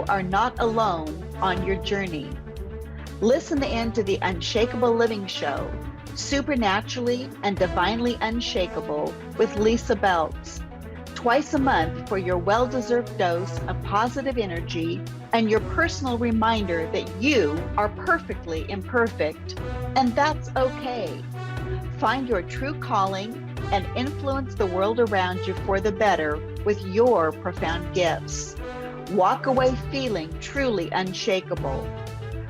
are not alone on your journey. Listen in to the Unshakable Living Show, Supernaturally and Divinely Unshakable with Lysa Beltz. Twice a month for your well-deserved dose of positive energy and your personal reminder that you are perfectly imperfect, and that's okay. Find your true calling and influence the world around you for the better with your profound gifts. Walk away feeling truly unshakable.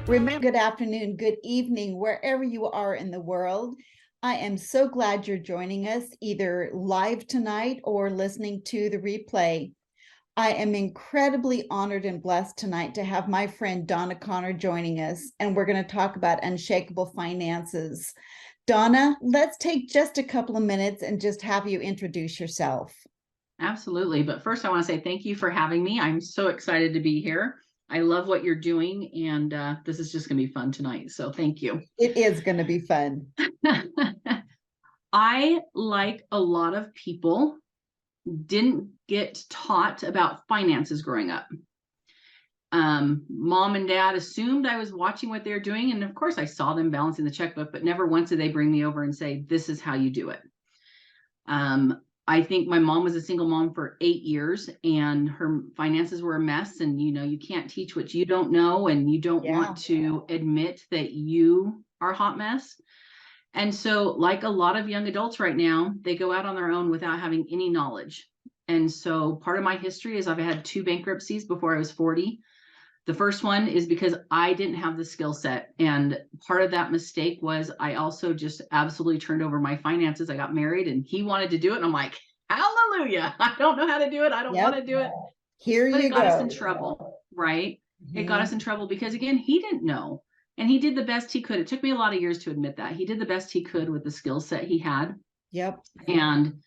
Remember, good afternoon, good evening, wherever you are in the world. I am so glad you're joining us either live tonight or listening to the replay. I am incredibly honored and blessed tonight to have my friend Donna Connor joining us, and we're going to talk about unshakable finances. Donna, let's take just a couple of minutes and just have you introduce yourself. Absolutely. But first, I want to say thank you for having me. I'm so excited to be here. I love what you're doing, and this is just going to be fun tonight. So thank you. It is going to be fun. I, like a lot of people, didn't get taught about finances growing up. Mom and dad assumed I was watching what they were doing. And of course, I saw them balancing the checkbook, but never once did they bring me over and say, this is how you do it. I think my mom was a single mom for 8 years and her finances were a mess. And, you can't teach what you don't know, and you don't want to admit that you are a hot mess. And so, like a lot of young adults right now, they go out on their own without having any knowledge. And so part of my history is I've had 2 bankruptcies before I was 40. The first one is because I didn't have the skill set. And part of that mistake was I also just absolutely turned over my finances. I got married and he wanted to do it. And I'm like, hallelujah. I don't know how to do it. I don't want to do it. Here but you it got go. us in trouble, right? It got us in trouble because, again, he didn't know. And he did the best he could. It took me a lot of years to admit that. He did the best he could with the skill set he had. Yep. And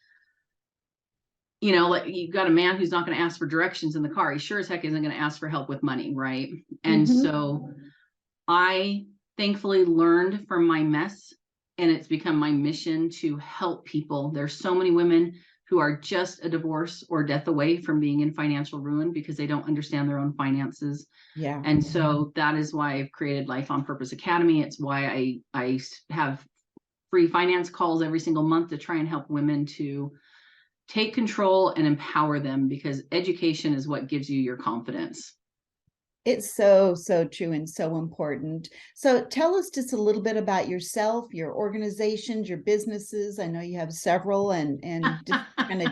like you got a man who's not going to ask for directions in the car. He sure as heck isn't going to ask for help with money, right? And so I thankfully learned from my mess, and it's become my mission to help people. There's so many women who are just a divorce or death away from being in financial ruin because they don't understand their own finances. Yeah. And so that is why I've created Life on Purpose Academy. It's why I have free finance calls every single month to try and help women to take control and empower them, because education is what gives you your confidence. It's so, so true and so important. So tell us just a little bit about yourself, your organizations, your businesses. I know you have several, and just kind of.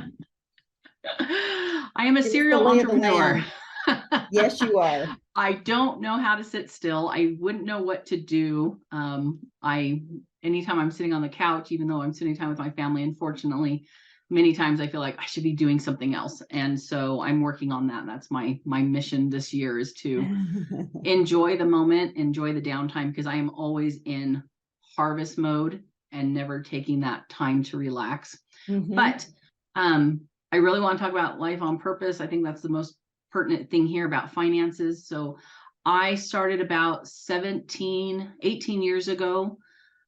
I am a serial entrepreneur. Yes, you are. I don't know how to sit still. I wouldn't know what to do. Anytime I'm sitting on the couch, even though I'm spending time with my family, unfortunately, many times I feel like I should be doing something else. And so I'm working on that. That's my mission this year, is to enjoy the moment, enjoy the downtime, because I am always in harvest mode and never taking that time to relax. But I really want to talk about life on purpose. I think that's the most pertinent thing here about finances. So I started about 18 years ago,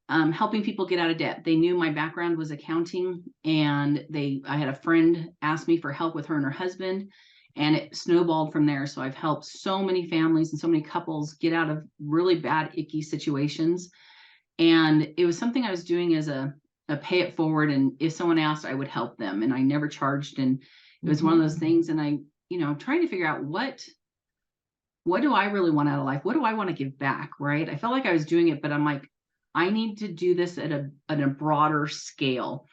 helping people get out of debt. They knew my background was accounting, and I had a friend ask me for help with her and her husband, and it snowballed from there. So I've helped so many families and so many couples get out of really bad, icky situations. And it was something I was doing as a pay it forward. And if someone asked, I would help them, and I never charged. And it was one of those things. And I, trying to figure out what do I really want out of life? What do I want to give back? Right. I felt like I was doing it, but I'm like, I need to do this at a broader scale,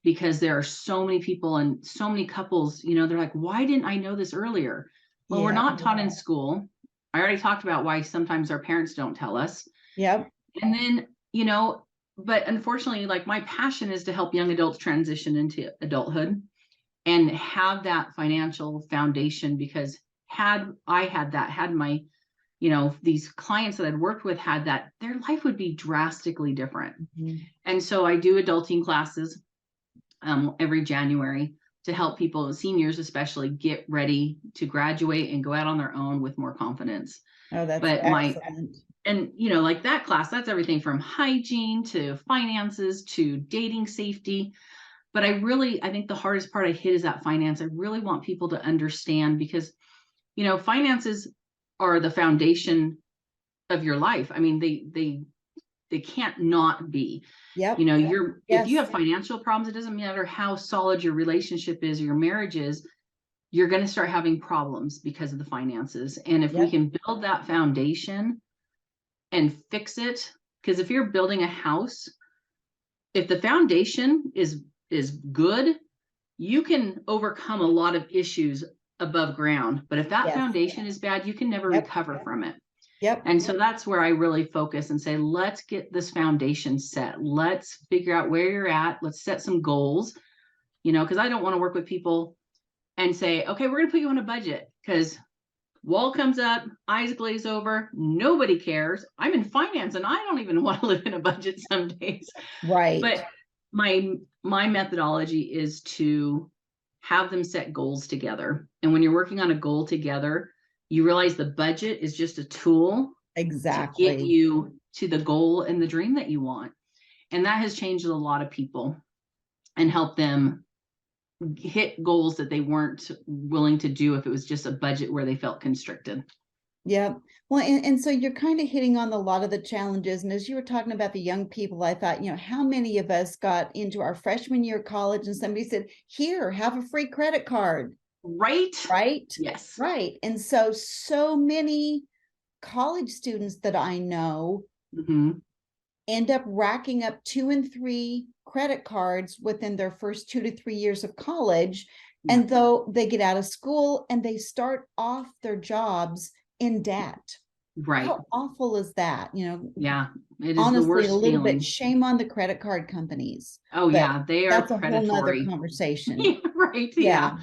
because there are so many people and so many couples, they're like, why didn't I know this earlier? Well, we're not taught in school. I already talked about why sometimes our parents don't tell us. Yep. And then, but unfortunately, like, my passion is to help young adults transition into adulthood and have that financial foundation, because had my these clients that I'd worked with had that, their life would be drastically different. And so I do adulting classes every January to help people, seniors especially, get ready to graduate and go out on their own with more confidence. Oh, that's excellent. Like that class, that's everything from hygiene to finances to dating safety. But I think the hardest part I hit is that finance. I really want people to understand, because, finances, are the foundation of your life. I mean, they can't not be. Yep. You know, if you Yes. have financial problems, it doesn't matter how solid your relationship is or your marriage is, you're going to start having problems because of the finances. And if we Yep. can build that foundation and fix it, because if you're building a house, if the foundation is good, you can overcome a lot of issues above ground. But if that Yes. foundation is bad, you can never Yep. recover from it. Yep. And so that's where I really focus and say, let's get this foundation set. Let's figure out where you're at. Let's set some goals, you know, because I don't want to work with people and say, okay, we're going to put you on a budget, because wall comes up, eyes glaze over, nobody cares. I'm in finance and I don't even want to live in a budget some days. Right. But my methodology is to have them set goals together. And when you're working on a goal together, you realize the budget is just a tool Exactly. to get you to the goal and the dream that you want. And that has changed a lot of people and helped them hit goals that they weren't willing to do if it was just a budget where they felt constricted. Yeah. Well, and so you're kind of hitting on a lot of the challenges. And as you were talking about the young people, I thought, you know, how many of us got into our freshman year of college and somebody said, here, have a free credit card. Right? Right? Yes. Right. And so many college students that I know end up racking up 2 and 3 credit cards within their first 2 to 3 years of college. Yeah. And though they get out of school and they start off their jobs in debt. Right. How awful is that? You know, yeah, it is honestly, the worst a little feeling. bit shame on the credit card companies. Oh yeah, they are that's a predatory. whole nother conversation. Yeah, right. Yeah.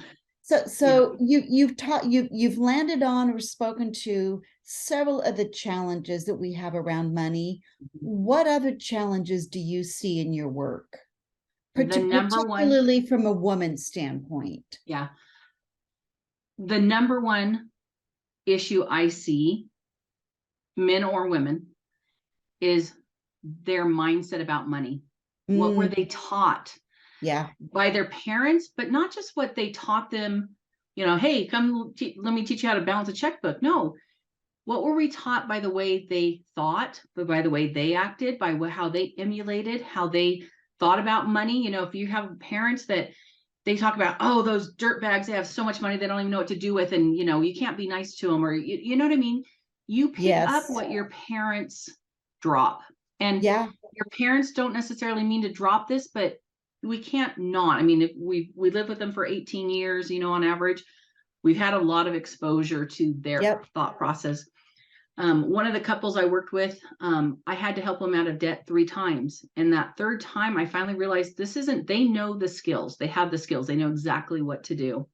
So you've landed on or spoken to several of the challenges that we have around money. What other challenges do you see in your work? Particularly from a woman's standpoint. Yeah. The number one issue I see, men or women, is their mindset about money. What were they taught? Yeah. By their parents, but not just what they taught them, you know, hey, come, let me teach you how to balance a checkbook. No. What were we taught by the way they thought, but by the way they acted, by how they emulated, how they thought about money? You know, if you have parents that they talk about, oh, those dirt bags, they have so much money, they don't even know what to do with. And, you know, you can't be nice to them, or, you know what I mean? You pick up what your parents drop. And your parents don't necessarily mean to drop this, but we can't not. I mean, if we lived with them for 18 years, you know, on average, we've had a lot of exposure to their thought process. One of the couples I worked with, I had to help them out of debt 3 times. And that 3rd time, I finally realized they know the skills. They have the skills. They know exactly what to do.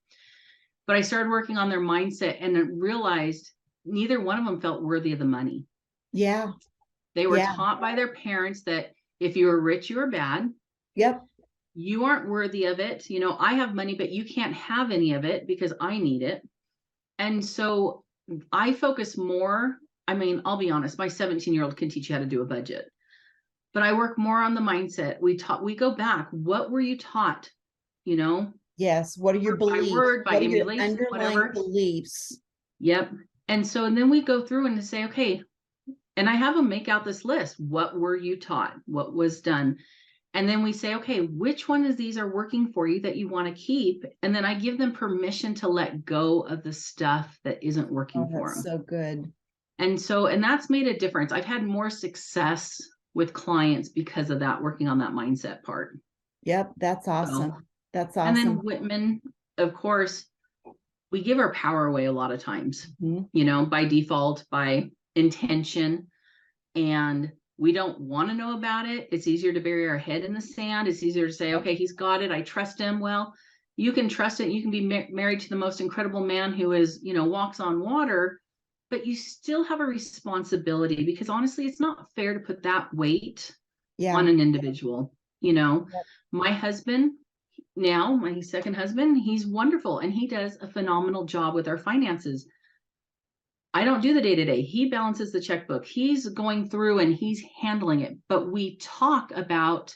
But I started working on their mindset and realized neither one of them felt worthy of the money. Yeah. They were taught by their parents that if you were rich, you were bad. Yep. You aren't worthy of it. You know, I have money, but you can't have any of it because I need it. And so I focus more. I mean, I'll be honest, my 17-year-old can teach you how to do a budget, but I work more on the mindset. We go back. What were you taught? You know? Yes. What are your beliefs? What are your underlying beliefs? Yep. And then we go through and say, okay, and I have them make out this list. What were you taught? What was done? And then we say, okay, which one of these are working for you that you want to keep? And then I give them permission to let go of the stuff that isn't working for them. So good. And that's made a difference. I've had more success with clients because of that, working on that mindset part. Yep. That's awesome. That's awesome. And then women, of course, we give our power away a lot of times, you know, by default, by intention. And we don't want to know about it. It's easier to bury our head in the sand. It's easier to say, okay, he's got it. I trust him. Well, you can trust it. You can be married to the most incredible man who is, you know, walks on water, but you still have a responsibility, because honestly, it's not fair to put that weight on an individual. You know, my husband now, my second husband, he's wonderful. And he does a phenomenal job with our finances. I don't do the day-to-day. He balances the checkbook. He's going through and he's handling it, but we talk about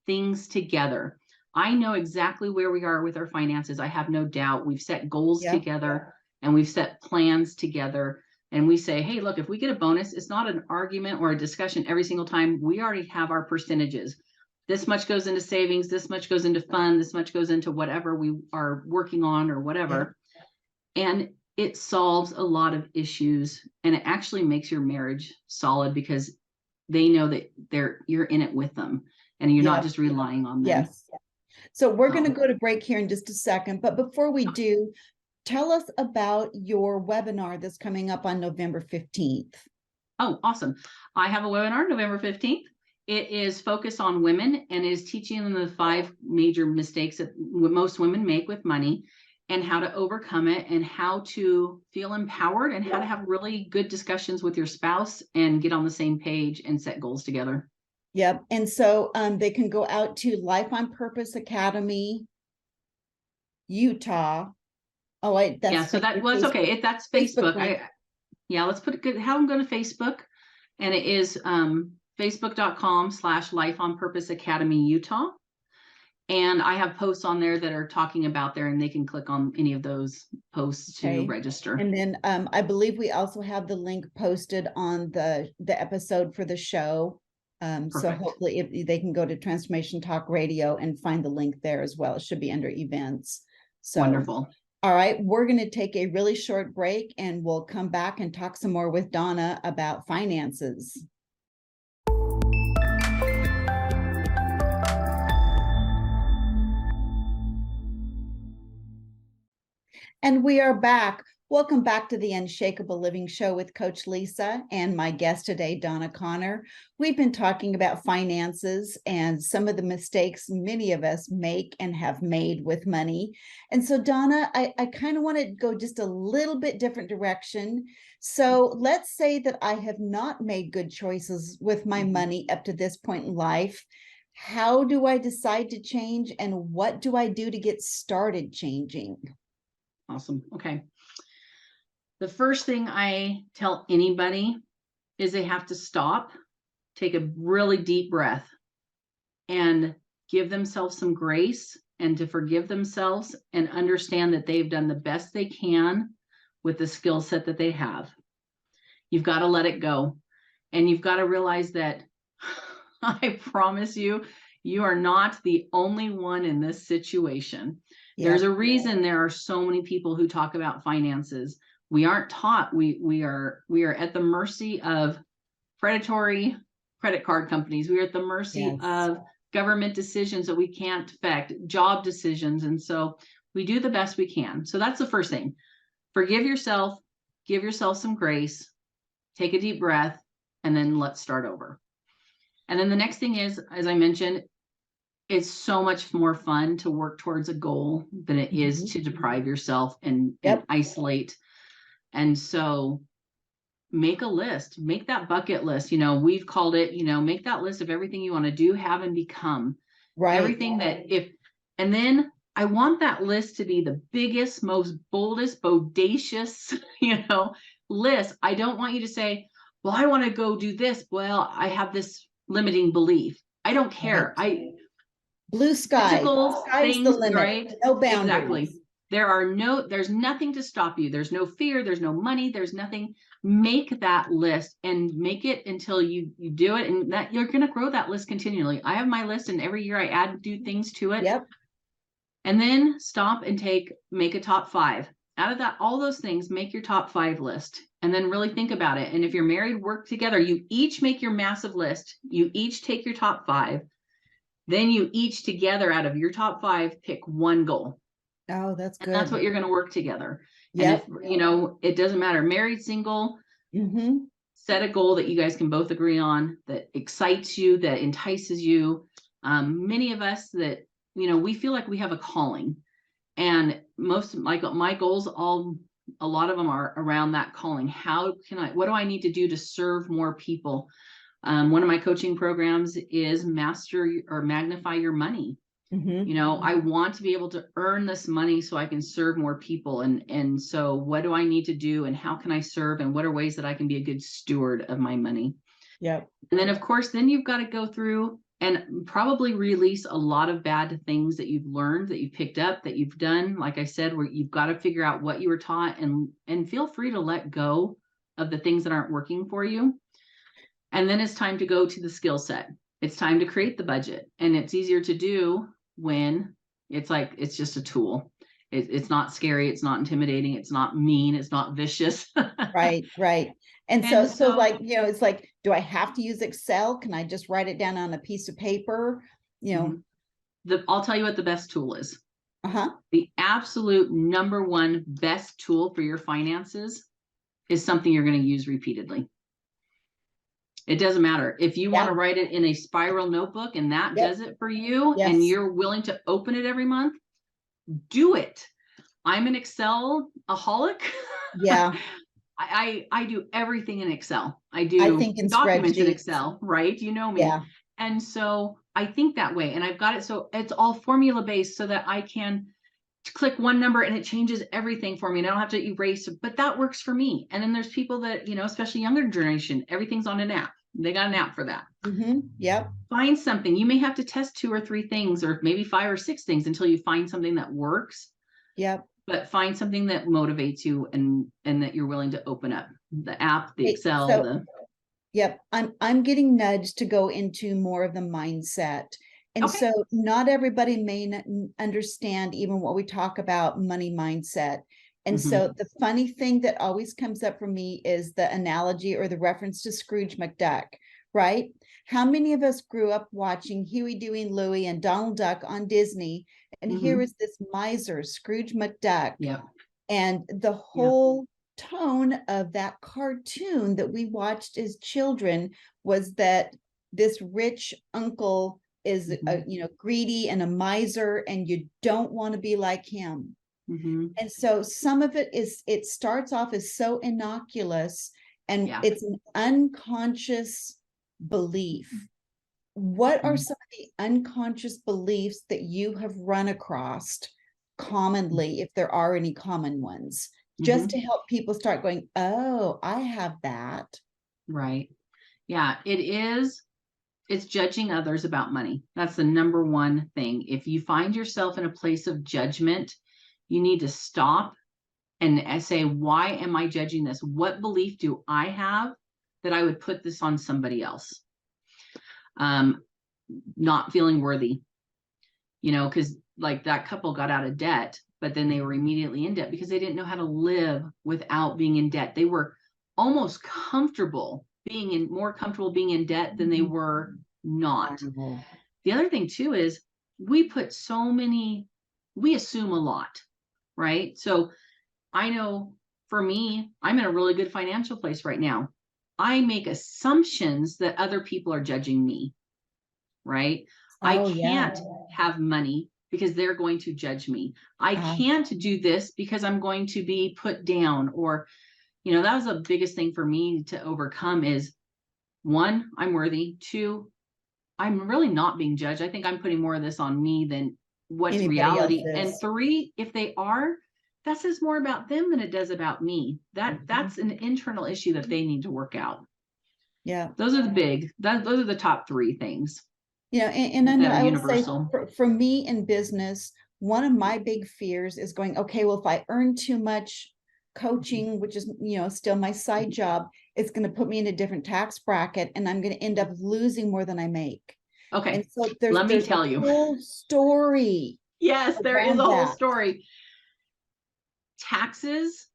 things together. I know exactly where we are with our finances. I have no doubt. We've set goals together and we've set plans together And we say, hey, look, if we get a bonus, it's not an argument or a discussion every single time. We already have our percentages. This much goes into savings, this much goes into fund, this much goes into whatever we are working on or whatever. Yeah. And it solves a lot of issues, and it actually makes your marriage solid because they know that you're in it with them and you're not just relying on them. Yes. So we're going to go to break here in just a second, but before we do, tell us about your webinar that's coming up on November 15th. Oh, awesome. I have a webinar November 15th. It is focused on women and is teaching them the 5 major mistakes that most women make with money and how to overcome it and how to feel empowered and how to have really good discussions with your spouse and get on the same page and set goals together. Yep. And so they can go out to Life on Purpose Academy, Utah. Oh, wait, that's yeah. So that was okay. That's Facebook. Let's put it. Have them go to Facebook, and it is facebook.com/Life on Purpose Academy Utah. And I have posts on there that are talking about there, and they can click on any of those posts to register. And then I believe we also have the link posted on the episode for the show. So hopefully if they can go to Transformation Talk Radio and find the link there as well. It should be under events. So wonderful. All right, we're going to take a really short break and we'll come back and talk some more with Donna about finances. And we are back. Welcome back to the Unshakable Living Show with Coach Lysa and my guest today, Donna Connor. We've been talking about finances and some of the mistakes many of us make and have made with money. And so, Donna, I kind of want to go just a little bit different direction. So let's say that I have not made good choices with my money up to this point in life. How do I decide to change, and what do I do to get started changing? Awesome. Okay. The first thing I tell anybody is they have to stop, take a really deep breath, and give themselves some grace and to forgive themselves and understand that they've done the best they can with the skill set that they have. You've got to let it go. And you've got to realize that I promise you, you are not the only one in this situation. Yeah. There's a reason there are so many people who talk about finances. We aren't taught. We are at the mercy of predatory credit card companies. We are at the mercy of government decisions that we can't affect, job decisions. And so we do the best we can. So that's the first thing. Forgive yourself, give yourself some grace, take a deep breath, and then let's start over. And then the next thing is, as I mentioned, it's so much more fun to work towards a goal than it is to deprive yourself and isolate. And so make a list, make that bucket list. We've called it, make that list of everything you want to do, have, and become. Right. Everything and then I want that list to be the biggest, most boldest, bodacious, list. I don't want you to say, well, I want to go do this. Well, I have this limiting belief. I don't care. Blue sky. Sky's the limit. Right? No boundaries. Exactly. There's nothing to stop you. There's no fear. There's no money. There's nothing. Make that list and make it until you do it. And that you're going to grow that list continually. I have my list, and every year I do things to it. Yep. And then stop and make a top 5 out of that. All those things, make your top 5 list, and then really think about it. And if you're married, work together. You each make your massive list. You each take your top 5. Then you each together out of your top 5, pick one goal. Oh, that's good. And that's what you're going to work together. Yep. And if, it doesn't matter, married, single, set a goal that you guys can both agree on, that excites you, that entices you. Many of us that, we feel like we have a calling, and most, like my goals, a lot of them are around that calling. What do I need to do to serve more people? One of my coaching programs is master or magnify your money. I want to be able to earn this money so I can serve more people. And so what do I need to do, and how can I serve, and what are ways that I can be a good steward of my money? Yep. And then of course, then you've got to go through and probably release a lot of bad things that you've learned, that you picked up, that you've done. Like I said, where you've got to figure out what you were taught, and feel free to let go of the things that aren't working for you. And then it's time to go to the skill set. It's time to create the budget. And it's easier to do when it's like, it's just a tool. It's not scary. It's not intimidating. It's not mean. It's not vicious. Right, right. And And so so like, it's like, do I have to use Excel? Can I just write it down on a piece of paper? I'll tell you what the best tool is. Uh-huh. The absolute number one best tool for your finances is something you're going to use repeatedly. It doesn't matter if you want to write it in a spiral notebook and that does it for you, and you're willing to open it every month, do it. I'm an Excel-aholic. Yeah. I do everything in Excel. I think in documents in spreadsheets. Excel, right? You know me. Yeah. And so I think that way, and I've got it so it's all formula based so that I can click one number and it changes everything for me, and I don't have to erase it, but that works for me. And then there's people that, especially younger generation, everything's on an app. They got an app for that. Yep. Find something. You may have to test 2 or 3 things, or maybe 5 or 6 things until you find something that works. Yep. But find something that motivates you and that you're willing to open up the app, the Excel, Yep. I'm getting nudged to go into more of the mindset. And so not everybody may understand even what we talk about money mindset. And so the funny thing that always comes up for me is the analogy or the reference to Scrooge McDuck, right? How many of us grew up watching Huey, Dewey, and Louie and Donald Duck on Disney? And here is this miser, Scrooge McDuck. Yeah. And the whole tone of that cartoon that we watched as children was that this rich uncle is greedy and a miser, and you don't want to be like him. And so some of it starts off as so innocuous, and it's an unconscious belief. What are some of the unconscious beliefs that you have run across commonly, if there are any common ones, just to help people start going, oh, I have that. Right. Yeah, it's judging others about money. That's the number one thing. If you find yourself in a place of judgment, you need to stop and say, why am I judging this? What belief do I have that I would put this on somebody else? Not feeling worthy, because like that couple got out of debt, but then they were immediately in debt because they didn't know how to live without being in debt. They were almost more comfortable being in debt than they were not. The other thing too is we assume a lot, right? So I know for me, I'm in a really good financial place right now. I make assumptions that other people are judging me, right? I can't have money because they're going to judge me. I can't do this because I'm going to be put down, or, that was the biggest thing for me to overcome is 1, I'm worthy. 2, I'm really not being judged. I think I'm putting more of this on me than what's anybody reality. And 3, if they are, that says more about them than it does about me. That's an internal issue that they need to work out. Yeah. Those are those are the top 3 things. And I know I would say for me in business, one of my big fears is going, okay, well, if I earn too much coaching, which is, still my side job, it's going to put me in a different tax bracket, and I'm going to end up losing more than I make. Okay. And so let me tell you. Whole story. Yes, there is a whole story. Taxes,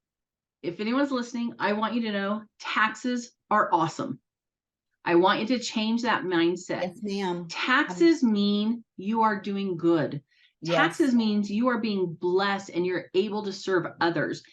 if anyone's listening, I want you to know taxes are awesome. I want you to change that mindset. Yes, ma'am. Taxes mean you are doing good. Yes. Taxes means you are being blessed and you're able to serve others.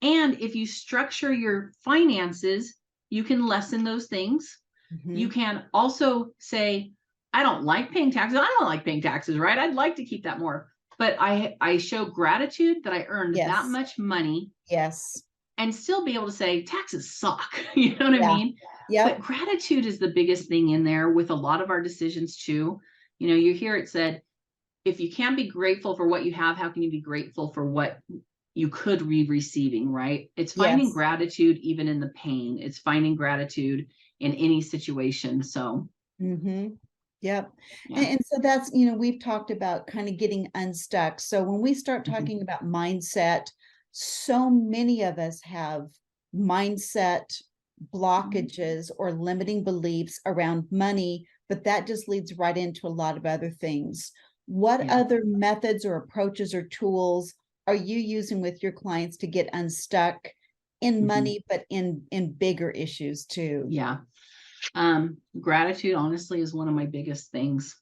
And if you structure your finances, you can lessen those things. You can also say, I don't like paying taxes. I don't like paying taxes, right? I'd like to keep that more. But I show gratitude that I earned that much money. Yes. And still be able to say taxes suck. You know what I mean? Yeah. But gratitude is the biggest thing in there with a lot of our decisions too. You hear it said, if you can't be grateful for what you have, how can you be grateful for what you could be receiving, right? It's finding gratitude even in the pain. It's finding gratitude in any situation. So. Yep. Yeah. And so that's, we've talked about kind of getting unstuck. So when we start talking about mindset, so many of us have mindset blockages or limiting beliefs around money, but that just leads right into a lot of other things. What Yeah. other methods or approaches or tools are you using with your clients to get unstuck in money, but in bigger issues too? Yeah. Gratitude, honestly, is one of my biggest things.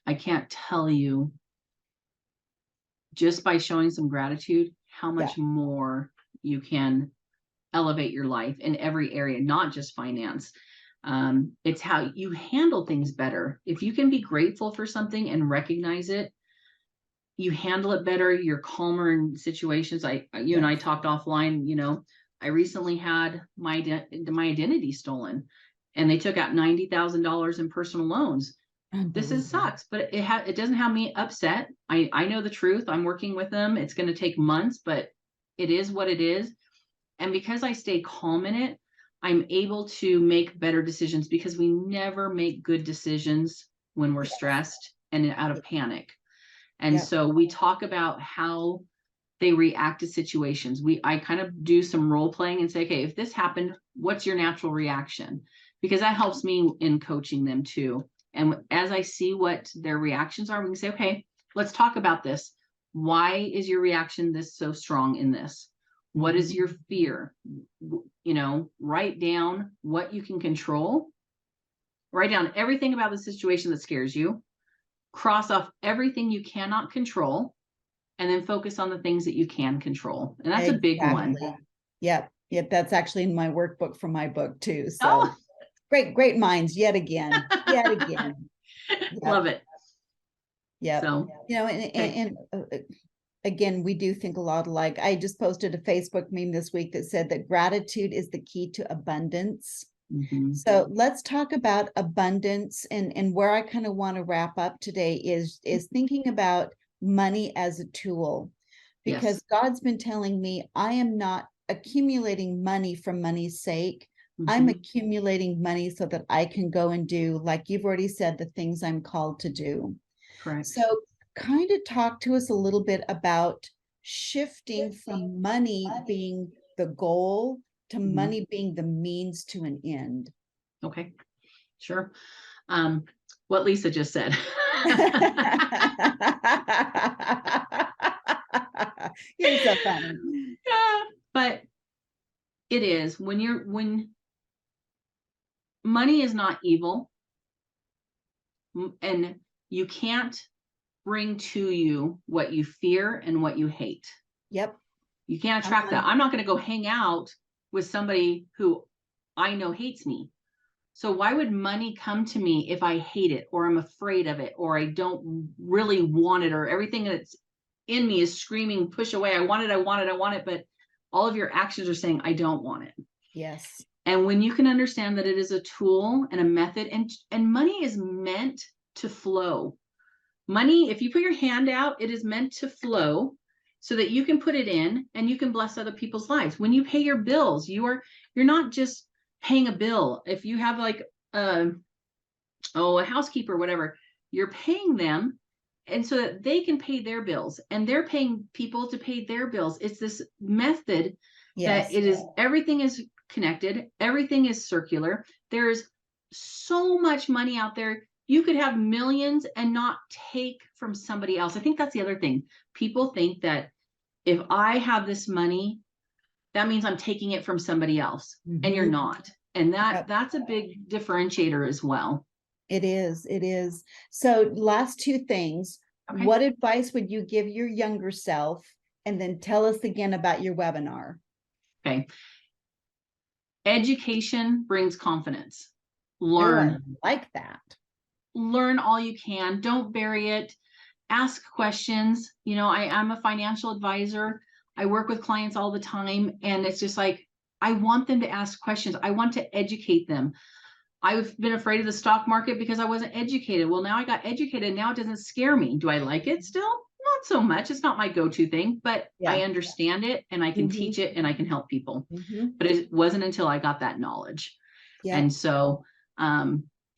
I can't tell you, just by showing some gratitude, how much more you can elevate your life in every area, not just finance. It's how you handle things better. If you can be grateful for something and recognize it, you handle it better. You're calmer in situations. You and I talked offline. I recently had my identity stolen, and they took out $90,000 in personal loans. This sucks, but it doesn't have me upset. I know the truth. I'm working with them. It's going to take months, but it is what it is. And because I stay calm in it, I'm able to make better decisions, because we never make good decisions when we're stressed and out of panic. And so we talk about how they react to situations. I kind of do some role playing and say, okay, if this happened, what's your natural reaction? Because that helps me in coaching them too. And as I see what their reactions are, we can say, okay, let's talk about this. Why is your reaction this so strong in this? What is your fear? Write down what you can control. Write down everything about the situation that scares you. Cross off everything you cannot control, and then focus on the things that you can control. And that's a big one. Yep. That's actually in my workbook for my book too. So great minds yet again. Love it. Yeah. So, and again, we do think a lot alike. I just posted a Facebook meme this week that said that gratitude is the key to abundance. So let's talk about abundance, and where I kind of want to wrap up today is thinking about money as a tool, because God's been telling me I am not accumulating money for money's sake. I'm accumulating money so that I can go and do, like you've already said, the things I'm called to do. Correct. So kind of talk to us a little bit about shifting from money being the goal to money being the means to an end. Okay, sure. What Lysa just said. You're so funny. Yeah, but it is when money is not evil, and you can't bring to you what you fear and what you hate. Yep. You can't attract that. I'm not going to go hang out with somebody who I know hates me. So why would money come to me if I hate it, or I'm afraid of it, or I don't really want it, or everything that's in me is screaming, push away. I want it. But all of your actions are saying, I don't want it. Yes. And when you can understand that it is a tool and a method, and money is meant to flow. Money, if you put your hand out, it is meant to flow so that you can put it in and you can bless other people's lives. When you pay your bills, you're not just paying a bill. If you have like a housekeeper or whatever, you're paying them, and so that they can pay their bills, and they're paying people to pay their bills. It's this method that it is, everything is connected, everything is circular. There's so much money out there. You could have millions and not take from somebody else. I think that's the other thing. People think that if I have this money, that means I'm taking it from somebody else, and you're not. And that's a big differentiator as well. It is. So last two things. Okay. What advice would you give your younger self? And then tell us again about your webinar. Okay. Education brings confidence. Learn. Oh, I like that. Learn all you can. Don't bury it. Ask questions. I'm a financial advisor. I work with clients all the time, and it's just like, I want them to ask questions. I want to educate them. I've been afraid of the stock market because I wasn't educated. Well, now I got educated. Now it doesn't scare me. Do I like it still? Not so much. It's not my go-to thing, but I understand it, and I can teach it, and I can help people. But it wasn't until I got that knowledge. And so,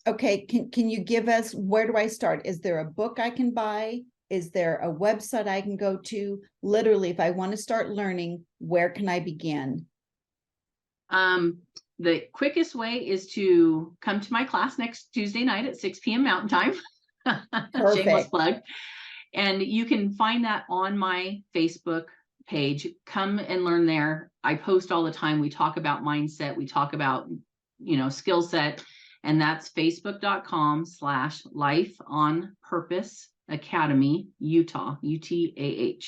okay. Can you give us, where do I start? Is there a book I can buy? Is there a website I can go to? Literally, if I want to start learning, where can I begin? the quickest way is to come to my class next Tuesday night at 6 p.m. Mountain Time. Shameless Perfect. plug. And you can find that on my Facebook page. Come and learn there. I post all the time. We talk about mindset. We talk about, skill set. And that's facebook.com/Life on Purpose Academy, Utah, UTAH.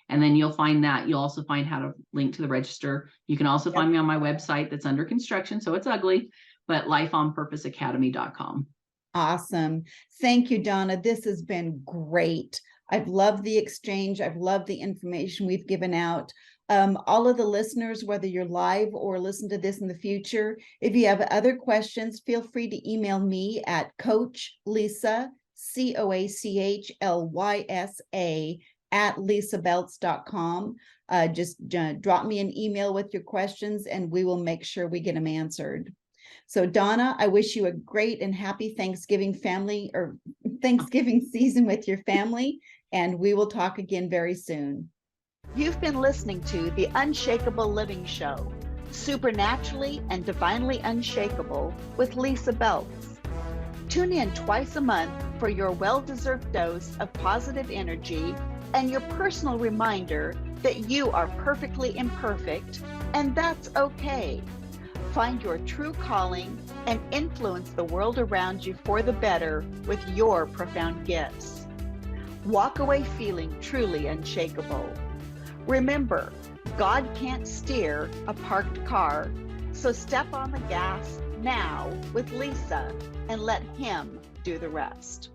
And then you'll find that. You'll also find how to link to the register. You can also find me on my website that's under construction, so it's ugly, but lifeonpurposeacademy.com. Awesome. Thank you, Donna. This has been great. I've loved the exchange. I've loved the information we've given out. All of the listeners, whether you're live or listen to this in the future, if you have other questions, feel free to email me at Coach Lysa, CoachLysa @lysabeltz.com. Just drop me an email with your questions and we will make sure we get them answered. So Donna, I wish you a great and happy Thanksgiving season with your family, and we will talk again very soon. You've been listening to the Unshakable Living Show, Supernaturally and Divinely Unshakable with Lysa Beltz. Tune in twice a month for your well-deserved dose of positive energy and your personal reminder that you are perfectly imperfect, and that's okay. Find your true calling and influence the world around you for the better with your profound gifts. Walk away feeling truly unshakable. Remember, God can't steer a parked car, so step on the gas now with Lysa and let Him do the rest.